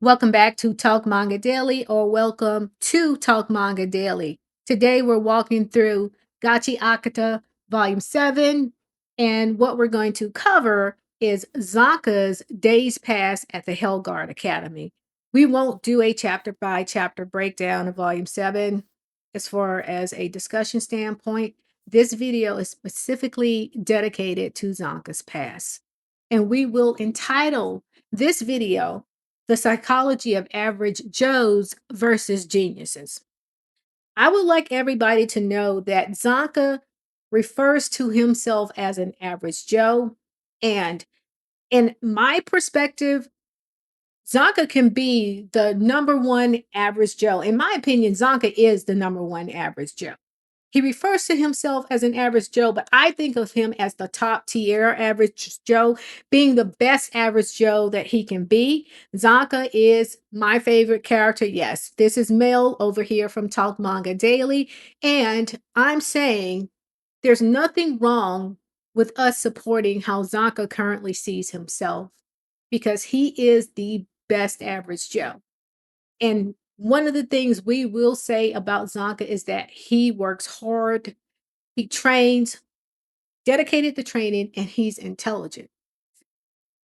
Welcome back to Talk Manga Daily, or welcome to Talk Manga Daily. Today we're walking through Gachiakuta Volume 7, and what we're going to cover is Zanka's Days Pass at the Hellguard Academy. We won't do a chapter by chapter breakdown of Volume 7 as far as a discussion standpoint. This video is specifically dedicated to Zanka's pass, and we will entitle this video The Psychology of Average Joes versus Geniuses. I would like everybody to know that Zanka refers to himself as an average Joe. And in my perspective, Zanka can be the number one average Joe. In my opinion, Zanka is the number one average Joe. He refers to himself as an average Joe, but I think of him as the top tier average Joe, being the best average Joe that he can be. Zanka is my favorite character. Yes, this is Mel over here from Talk Manga Daily. And I'm saying there's nothing wrong with us supporting how Zanka currently sees himself because he is the best average Joe. And one of the things we will say about Zanka is that he works hard, he trains, dedicated to training, and he's intelligent.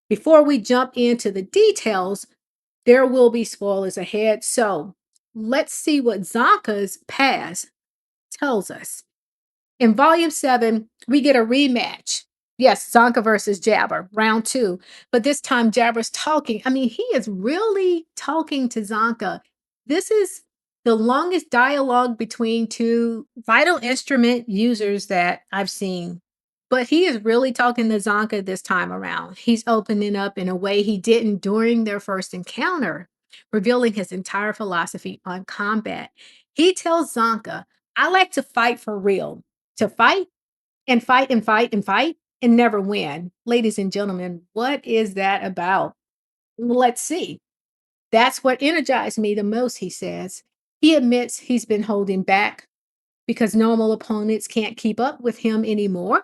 Before we jump into the details, there will be spoilers ahead. So let's see what Zanka's past tells us. In volume 7, we get a rematch. Yes, Zanka versus Jabber, round 2. But this time Jabber's talking. I mean, he is really talking to Zanka. This is the longest dialogue between two vital instrument users that I've seen. But he is really talking to Zanka this time around. He's opening up in a way he didn't during their first encounter, revealing his entire philosophy on combat. He tells Zanka, I like to fight for real, to fight and fight and fight and fight and never win. Ladies and gentlemen, what is that about? Let's see. That's what energized me the most, he says. He admits he's been holding back because normal opponents can't keep up with him anymore.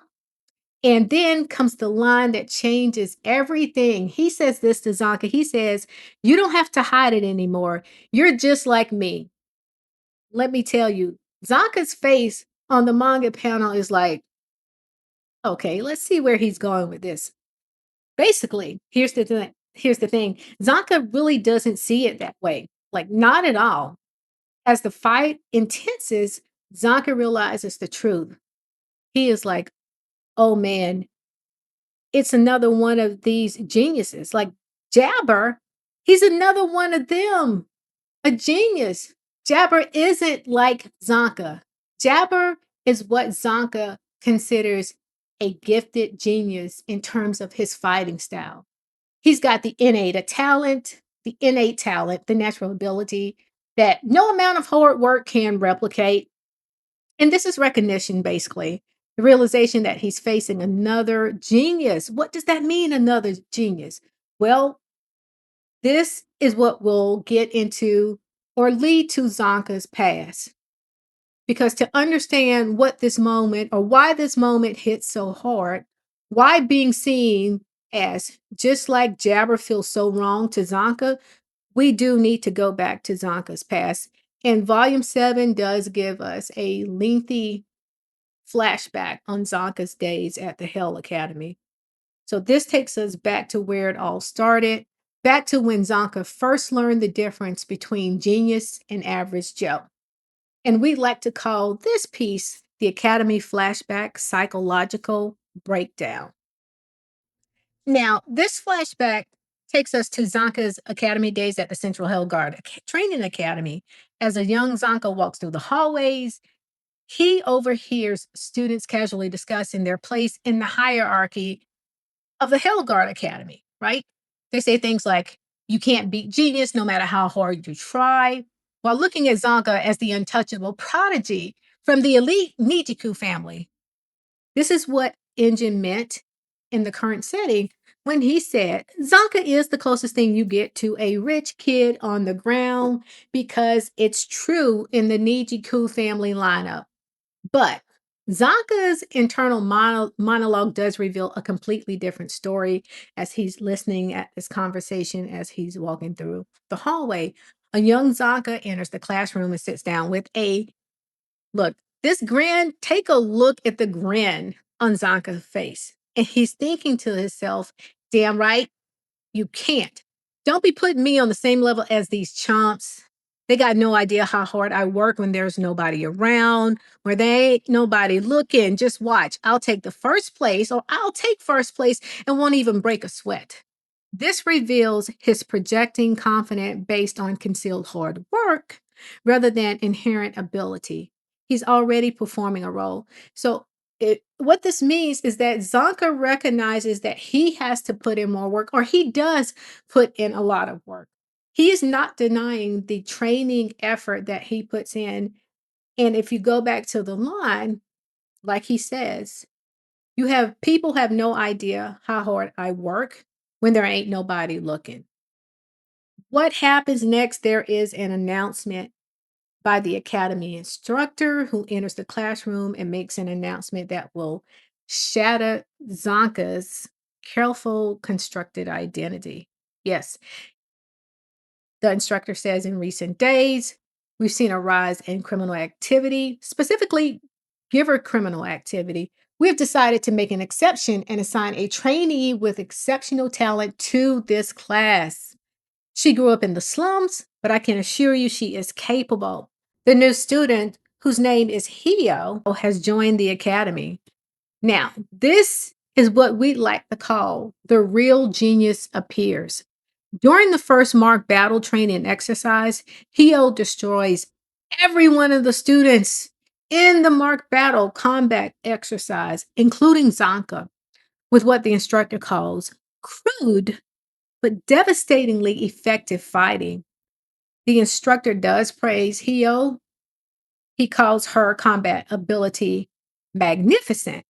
And then comes the line that changes everything. He says this to Zanka. He says, You don't have to hide it anymore. You're just like me. Let me tell you, Zanka's face on the manga panel is like, okay, let's see where he's going with this. Basically, here's the thing. Zanka really doesn't see it that way. Like, not at all. As the fight intenses, Zanka realizes the truth. He is like, oh man, it's another one of these geniuses. Like Jabber, he's another one of them. A genius. Jabber isn't like Zanka. Jabber is what Zanka considers a gifted genius in terms of his fighting style. He's got the innate talent, the natural ability that no amount of hard work can replicate. And this is recognition, basically. The realization that he's facing another genius. What does that mean, another genius? Well, this is what will get into or lead to Zonka's past. Because to understand what this moment or why this moment hits so hard, why being seen as just like Jabber feels so wrong to Zonka, we do need to go back to Zonka's past. And volume 7 does give us a lengthy flashback on Zonka's days at the Hell Academy. So this takes us back to where it all started, back to when Zonka first learned the difference between genius and average Joe. And we like to call this piece the Academy Flashback Psychological Breakdown. Now, this flashback takes us to Zonka's academy days at the Central Hell Guard Training Academy. As a young Zonka walks through the hallways, he overhears students casually discussing their place in the hierarchy of the Hell Guard Academy, right? They say things like, you can't beat genius no matter how hard you try, while looking at Zanka as the untouchable prodigy from the elite Nijiku family. This is what Engine meant in the current setting when he said, Zanka is the closest thing you get to a rich kid on the ground because it's true in the Nijiku family lineup. But Zanka's internal monologue does reveal a completely different story as he's listening at this conversation as he's walking through the hallway. A young Zanka enters the classroom and sits down with a look. This grin, take a look at the grin on Zanka's face. And he's thinking to himself, damn right, you can't. Don't be putting me on the same level as these chumps. They got no idea how hard I work when there's nobody around, where they ain't nobody looking. Just watch. I'll take the first place, or I'll take first place and won't even break a sweat. This reveals his projecting confidence based on concealed hard work rather than inherent ability. He's already performing a role. So what this means is that Zonka recognizes that he has to put in more work, or he does put in a lot of work. He is not denying the training effort that he puts in. And if you go back to the line, like he says, you have people have no idea how hard I work when there ain't nobody looking. What happens next? There is an announcement by the academy instructor who enters the classroom and makes an announcement that will shatter Zonka's careful constructed identity. Yes, the instructor says in recent days, we've seen a rise in criminal activity, specifically giver criminal activity. We have decided to make an exception and assign a trainee with exceptional talent to this class. She grew up in the slums, but I can assure you she is capable. The new student, whose name is Hio, has joined the academy. Now, this is what we like to call the real genius appears. During the first Mark battle training exercise, Hio destroys every one of the students in the Mark battle combat exercise, including Zanka, with what the instructor calls crude but devastatingly effective fighting. The instructor does praise Hio. He calls her combat ability magnificent.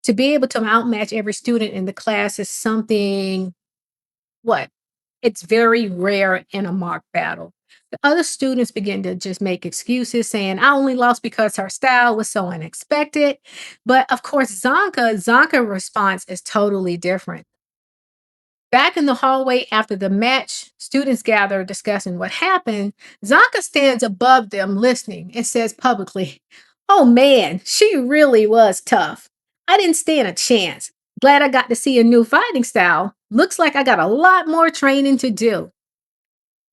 To be able to outmatch every student in the class is something, what? It's very rare in a mock battle. The other students begin to just make excuses saying, I only lost because her style was so unexpected. But of course, Zanka response is totally different. Back in the hallway after the match, students gather discussing what happened. Zanka stands above them listening and says publicly, oh man, she really was tough. I didn't stand a chance. Glad I got to see a new fighting style. Looks like I got a lot more training to do.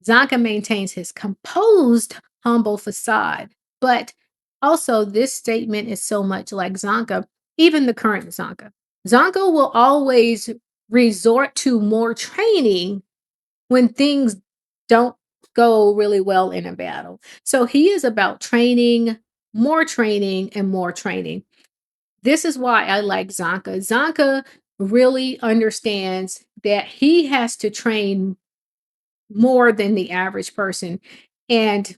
Zanka maintains his composed, humble facade. But also, this statement is so much like Zanka, even the current Zanka. Zanka will always resort to more training when things don't go really well in a battle. So he is about training, and more training. This is why I like Zanka. Zanka really understands that he has to train more than the average person. And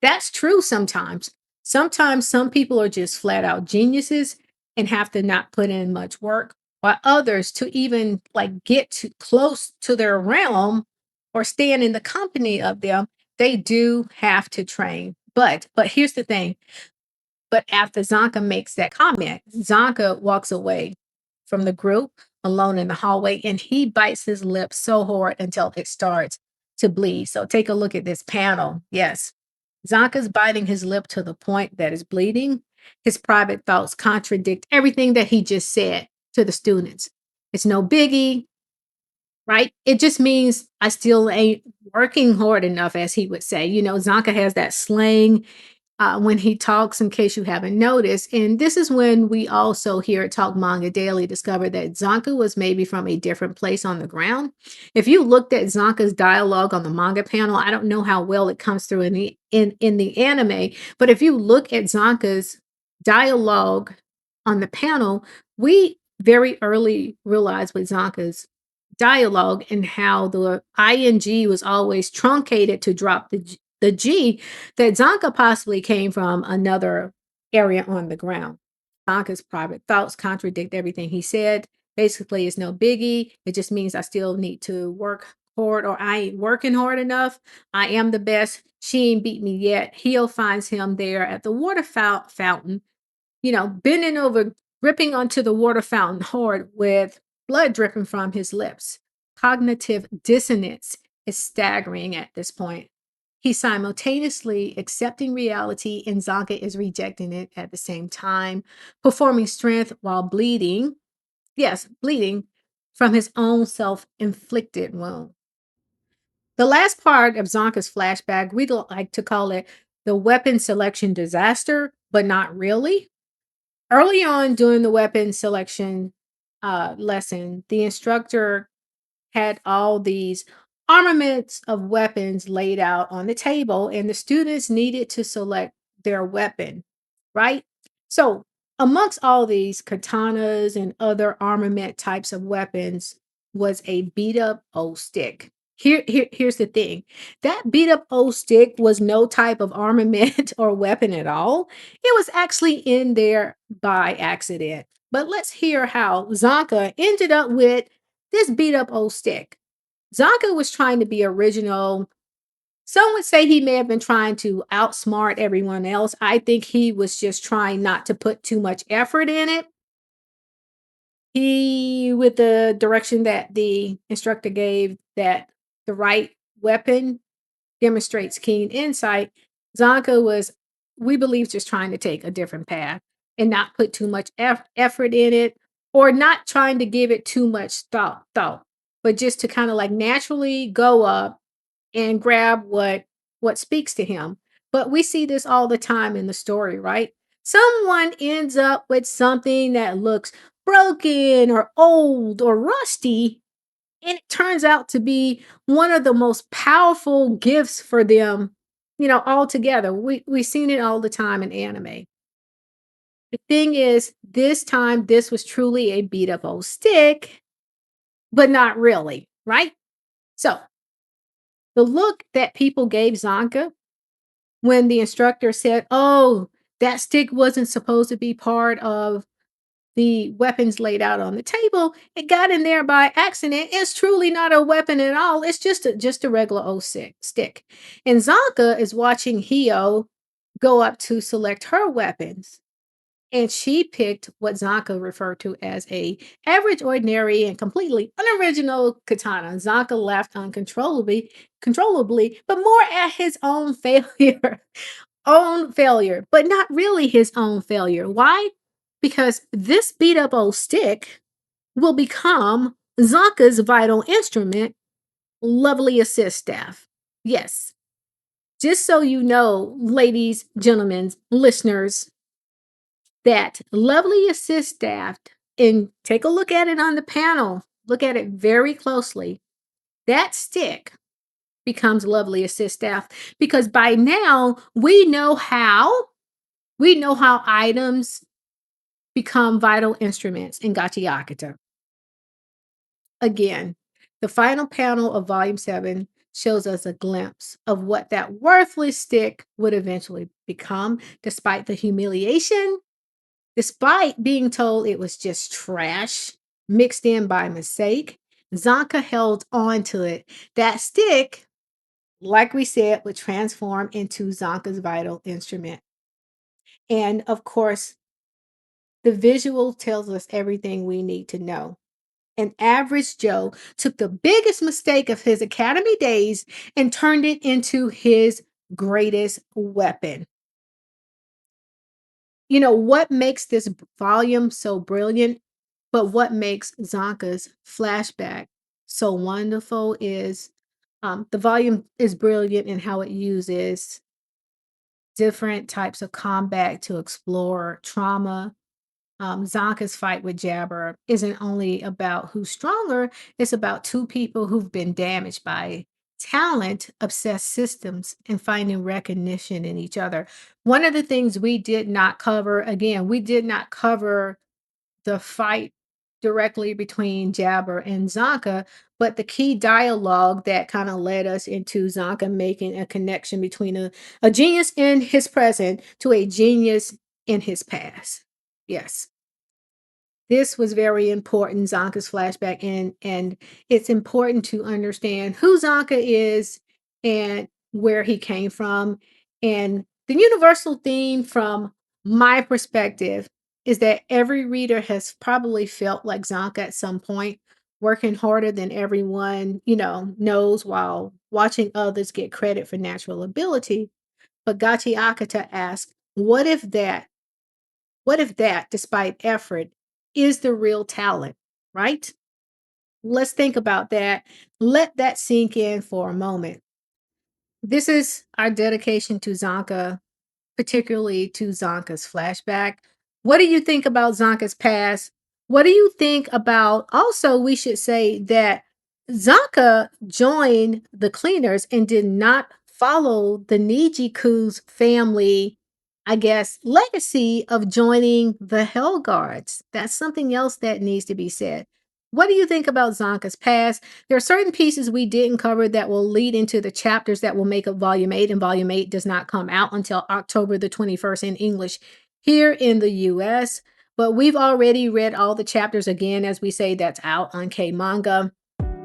that's true sometimes. Sometimes some people are just flat out geniuses and have to not put in much work, while others to even like get to close to their realm or stand in the company of them, they do have to train. But here's the thing. But after Zonka makes that comment, Zonka walks away from the group alone in the hallway and he bites his lip so hard until it starts to bleed. So take a look at this panel. Yes, Zonka's biting his lip to the point that is bleeding. His private thoughts contradict everything that he just said to the students. It's no biggie, right? It just means I still ain't working hard enough, as he would say. You know, Zonka has that slang when he talks, in case you haven't noticed. And this is when we also here at Talk Manga Daily discovered that Zanka was maybe from a different place on the ground. If you looked at Zanka's dialogue on the manga panel, I don't know how well it comes through in the anime, but if you look at Zanka's dialogue on the panel, we very early realized with Zanka's dialogue and how the ing was always truncated to drop the G, that Zanka possibly came from another area on the ground. Zanka's private thoughts contradict everything he said. Basically, it's no biggie. It just means I still need to work hard, or I ain't working hard enough. I am the best. She ain't beat me yet. He'll finds him there at the water fountain bending over, gripping onto the water fountain hard with blood dripping from his lips. Cognitive dissonance is staggering at this point. He's simultaneously accepting reality and Zanka is rejecting it at the same time, performing strength while bleeding. Yes, bleeding from his own self inflicted wound. The last part of Zonka's flashback, we'd like to call it the weapon selection disaster, but not really. Early on during the weapon selection lesson, the instructor had all these armaments of weapons laid out on the table, and the students needed to select their weapon, right? So, amongst all these katanas and other armament types of weapons was a beat up old stick. Here's the thing, that beat up old stick was no type of armament or weapon at all. It was actually in there by accident. But let's hear how Zanka ended up with this beat up old stick. Zonka was trying to be original. Some would say he may have been trying to outsmart everyone else. I think he was just trying not to put too much effort in it. With the direction that the instructor gave, that the right weapon demonstrates keen insight, Zonka was, we believe, just trying to take a different path and not put too much effort in it, or not trying to give it too much thought, but just to kind of like naturally go up and grab what speaks to him. But we see this all the time in the story, right? Someone ends up with something that looks broken or old or rusty, and it turns out to be one of the most powerful gifts for them, altogether. We've seen it all the time in anime. The thing is, this time this was truly a beat up old stick, but not really, right? So the look that people gave Zanka when the instructor said, "Oh, that stick wasn't supposed to be part of the weapons laid out on the table. It got in there by accident. It's truly not a weapon at all. It's just a regular old stick." And Zanka is watching Hio go up to select her weapons. And she picked what Zanka referred to as a average, ordinary, and completely unoriginal katana. Zanka laughed controllably, but more at his own failure. Own failure, but not really his own failure. Why? Because this beat up old stick will become Zanka's vital instrument, lovely assist staff. Yes. Just so you know, ladies, gentlemen, listeners, that lovely assist staff, and take a look at it on the panel, look at it very closely. That stick becomes lovely assist staff because by now we know how items become vital instruments in Gachiakuta. Again, the final panel of Volume 7 shows us a glimpse of what that worthless stick would eventually become, despite the humiliation, despite being told it was just trash mixed in by mistake. Zanka held on to it. That stick, like we said, would transform into Zanka's vital instrument. And of course, the visual tells us everything we need to know. An average Joe took the biggest mistake of his academy days and turned it into his greatest weapon. What makes this volume so brilliant, but what makes Zonka's flashback so wonderful is the volume is brilliant in how it uses different types of combat to explore trauma. Zonka's fight with Jabber isn't only about who's stronger, it's about two people who've been damaged by talent, obsessed systems, and finding recognition in each other. One of the things we did not cover, again, we did not cover the fight directly between Jabber and Zonka, but the key dialogue that kind of led us into Zonka making a connection between a genius in his present to a genius in his past. Yes. This was very important, Zonka's flashback, and it's important to understand who Zonka is and where he came from. And the universal theme from My perspective is that every reader has probably felt like Zanka at some point, working harder than everyone, knows while watching others get credit for natural ability. But Gachiakuta asks, what if that, despite effort, is the real talent, right? Let's think about that. Let that sink in for a moment. This is our dedication to Zanka, particularly to Zonka's flashback. What do you think about Zonka's past? What do you think about also, we should say that Zonka joined the cleaners and did not follow the Nijiku's family, I guess, legacy of joining the Hell Guards. That's something else that needs to be said. What do you think about Zonka's past? There are certain pieces we didn't cover that will lead into the chapters that will make up Volume 8, and Volume 8 does not come out until October the 21st in English here in the US. But we've already read all the chapters again, as we say, that's out on K Manga.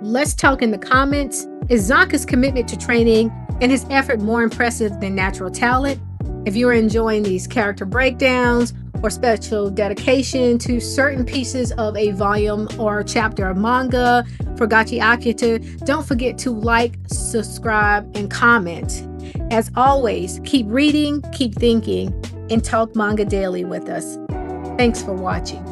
Let's talk in the comments. Is Zanka's commitment to training and his effort more impressive than natural talent? If you're enjoying these character breakdowns or special dedication to certain pieces of a volume or chapter of manga for Gachiakuta, don't forget to like, subscribe, and comment. As always, keep reading, keep thinking, and talk Manga Daily with us. Thanks for watching.